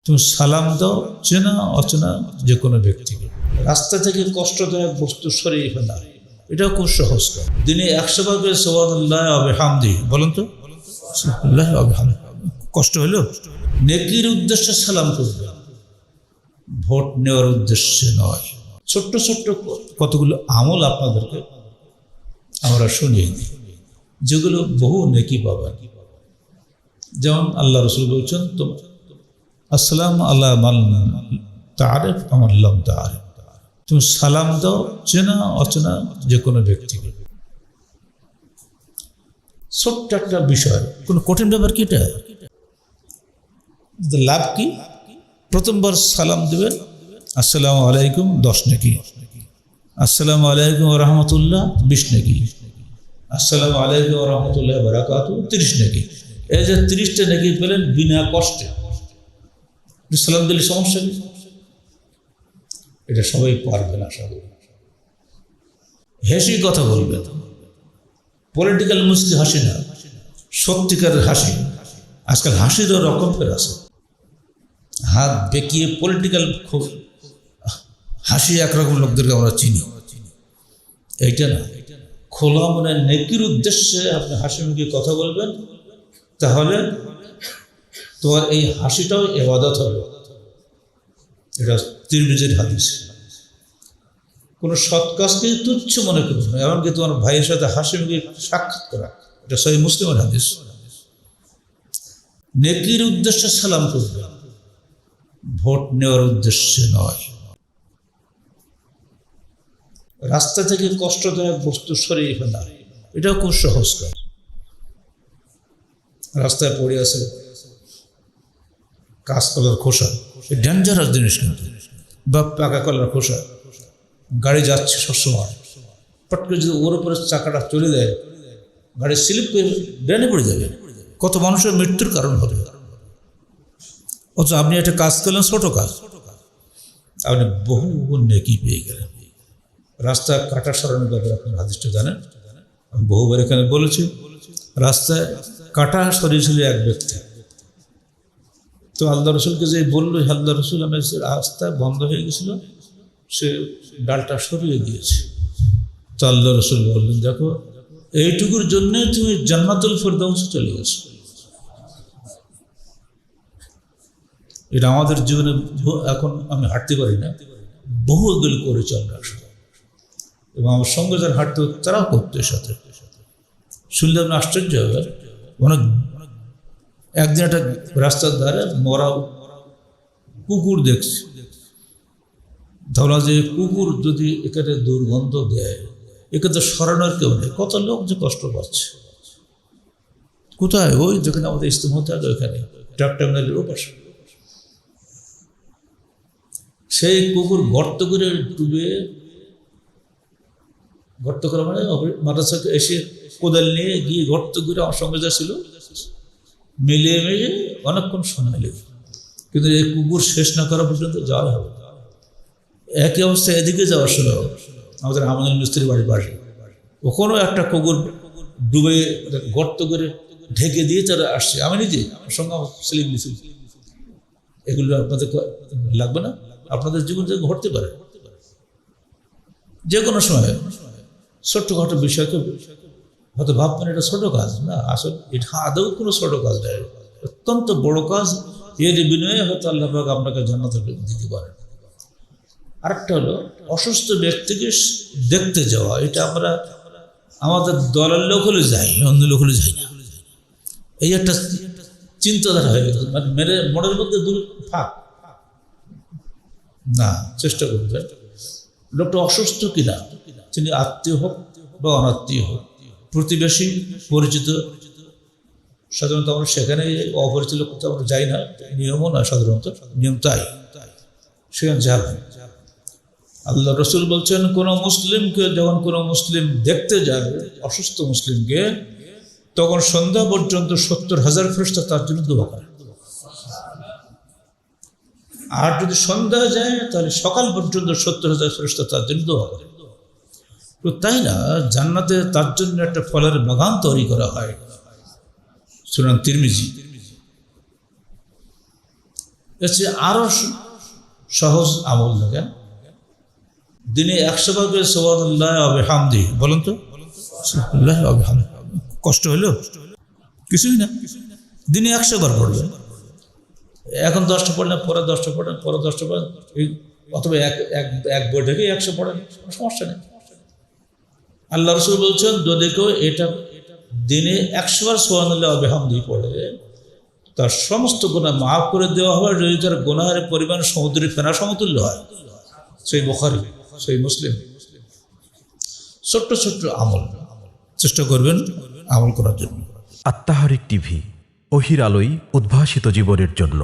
তুমি সালাম দাও চেনা অচেনা যে কোনো ব্যক্তিকে। রাস্তা থেকে কষ্টদায়ক বস্তু সরিয়ে ফেলা, এটাও খুব সহজ কাজ। দিনে 100 বার করে সুবহানাল্লাহ ওয়া বিহামদিহি বলেন তো, সুবহানাল্লাহ ওয়া বিহামদিহি। কষ্ট হলো? নেকির উদ্দেশ্যে সালাম করবে, ভোট নেওয়ার উদ্দেশ্যে নয়। ছোট্ট ছোট্ট কতগুলো আমল আপনাদেরকে আমরা শুনিয়ে দিই, যেগুলো বহু নেকি পাবেন। যেমন আল্লাহ রসুল বলছেন, তো আসসালামু আলা মান তাআরিফ ওয়া লাম তাআরিফ, তুমি সালাম দাও চেনা অচেনা যে কোনো ব্যক্তিকে। ছোট্ট একটা বিষয়, কোনো কঠিন ব্যাপার কি এটা? লাভ কি? প্রথমবার সালাম দেবেন, আসসালামু আলাইকুম 10 নেকি, আসসালামু আলাইকুম ওয়া রাহমাতুল্লাহ 20 নেকি, আসসালামু আলাইকুম ওয়া রাহমাতুল্লাহি ওয়া বারাকাতুহু 30 নেকি। এই যে 30টা নেকি পেলেন বিনা কষ্টে। সালাম দিলে সমস্যা নেই, এটা সবাই পারবে না। সবাই হেসে কথা বলবেন, পলিটিক্যাল মুস্কি হাসি না, সত্যিকারের হাসি। আজকাল হাসিরও রকম ফের আছে, হাত বেঁকিয়ে পলিটিক্যাল হাসি একরকম লোকদেরকে আমরা চিনি, এইটা না। খোলা মনে নেকির উদ্দেশ্যে আপনি হাসি মুখে কথা বলবেন, তাহলে তোমার এই হাসিটাও ইবাদত হবে। এটা তিরমিজির হাদিস। কোনো সৎ কাজকে তুচ্ছ মনে করবে না, এমনকি তোমার ভাইয়ের সাথে হাসি মুখে সাক্ষাৎ করা, এটা সহিহ মুসলিমের হাদিস। নেকির উদ্দেশ্যে সালাম করবে, ভোট নেওয়ার উদ্দেশ্যে নয়। রাস্তা থেকে কষ্টদায়ক বস্তু সরিয়ে ফেলা, এটাও খুব সহজ কাজ। রাস্তায় পড়ে আছে কাঁচকলার খোসা, ডেঞ্জারাস জিনিস কিন্তু, বা পাকা কলার খোসা, গাড়ি যাচ্ছে সবসময়, পট করে যদি ওর উপরে চাকাটা চলে দেয়, গাড়ি স্লিপ করে ড্রেনে পড়ে যাবে, কত মানুষের মৃত্যুর কারণ হবে। অথচ আপনি একটা কাজ করলেন, ছোট কাজ, আপনি বহু নেকি পেয়ে গেলেন। রাস্তা কাটা সরানোর ব্যাপারে আপনার হাদিসটা জানেন, আমি বহুবার এখানে বলেছি। রাস্তায় কাটা সরিয়েছিল এক ব্যক্তি, তো আল্লাহ রসুলকে যে বললো, আল্লাহ রসুল আমার রাস্তা বন্ধ হয়ে গেছিল, সে ডালটা সরিয়ে দিয়েছে। তো আল্লাহ রসুল বললেন, দেখো এইটুকুর জন্যে তুমি জান্নাতুল ফেরদাউসে চলে গেছো। এটা আমাদের জীবনে এখন আমি হাঁটতে পারি না, বহু এগুলি করেছি আমরা, এবং আমার সঙ্গে যারা হাঁটতে তারাও করতো। এর সাথে শুনলে আপনি আশ্চর্য হবে। অনেক একদিন একটা রাস্তার ধারে মরা কুকুর দেখছি। ধরা যে কুকুর যদি এখানে দুর্গন্ধ দেয়, একে তো সরানোর কেউ নেই, কত লোক যে কষ্ট পাচ্ছে। কোথায়? ওই যেখানে আমাদের ইস্তেমা থাকে, ওইখানে ট্রাক টার্মিনালের ওপাশে। সেই কুকুর গর্ত করে ডুবে, গর্ত করা মানে মাদ্রাসাকে এসে কোদাল নিয়ে গিয়ে গর্ত করে আমার সঙ্গে যা ছিল মিলিয়ে মিলিয়ে অনেকক্ষণ সময় লেগে, কিন্তু এই কুকুর শেষ না করা পর্যন্ত যাওয়া হবে। একই অবস্থা এদিকে যাওয়ার সময় আমাদের আমাদের মিস্ত্রির বাড়ির পাশে, ওখানেও একটা কুকুর ডুবে গর্ত করে ঢেকে দিয়ে তারা আসছে। আমি নিজে আমার সঙ্গে স্লিপ নিয়েছি। এগুলো আপনাদের লাগবে না? আপনাদের জীবন থেকে ঘটতে পারে যে কোনো সময়। ছোট্টখাটো বিষয়কে হয়তো ভাববেন এটা ছোট কাজ না, আসলে এটা আদৌ কোনো ছোট কাজ নয়, অত্যন্ত বড় কাজ। এর বিনিময়ে হয়তো আল্লাহ পাক আপনাকে জান্নাতে দিতে পারেন। আরেকটা হলো অসুস্থ ব্যক্তিকে দেখতে যাওয়া। এটা আমরা আমাদের দলের লোক হলে যাই, অন্য লোক হলে যাই না, এই একটা চিন্তাধারা হয়ে গেছে। মানে মেরে মনের মধ্যে দূর ফাঁক না, চেষ্টা করবেন লোকটা অসুস্থ কিনা, তিনি আত্মীয় হোক বা অনাত্মীয় হোক, প্রতিবেশী পরিচিত। সাধারণত আমরা সেখানে অপরিচিত লোক আমরা যাই না, নিয়মও না, সাধারণত নিয়ম তাই সেখানে যাবেন। আল্লাহ রসুল বলছেন, কোনো মুসলিমকে যখন কোনো মুসলিম দেখতে যাবে, অসুস্থ মুসলিমকে, তখন সন্ধ্যা পর্যন্ত 70,000 ফেরেশতা তার জন্য দোয়া করে। আর যদি সন্ধ্যা যায় তাহলে সকাল পর্যন্ত 70,000 ফেরেশতা তার জন্য দোয়া করে। তো তাই না, জান্নাতে তার জন্য একটা ফলের বাগান তৈরি করা হয়। সুনান তিরমিজি। এর চেয়ে আরও সহজ আমল দেখেন, দিনে 100 বার করে সুবহানাল্লাহ ওয়া বিহামদি বলেন তো। সুবহানাল্লাহ ওয়া বিহামদি, কষ্ট হলো? কিছুই না, দিনে 100 বার পড়বেন। এখন 10টা পড়লেন, পরে 10টা পড়েন, পরে 10টা পড়েন, অথবা এক বই থেকে 100 পড়েন, কোনো সমস্যা নেই। আল্লাহ রাসূল বলছেন, যদি কেউ এটা দিনে 100 বার সুবহানাল্লাহ ওয়া বিহামদি পড়ে, তার সমস্ত গুনাহ মাফ করে দেওয়া হবে, যদি তার গুনাহের পরিমাণ সমুদ্রের ফেনা সমতুল্য হয়। সেই বুখারী, সেই মুসলিম। ছোট্ট ছোট্ট আমল চেষ্টা করবেন আমল করার জন্য। আত্মাহারিক টিভি, ওহির আলোয় উদ্ভাসিত জীবনের জন্য।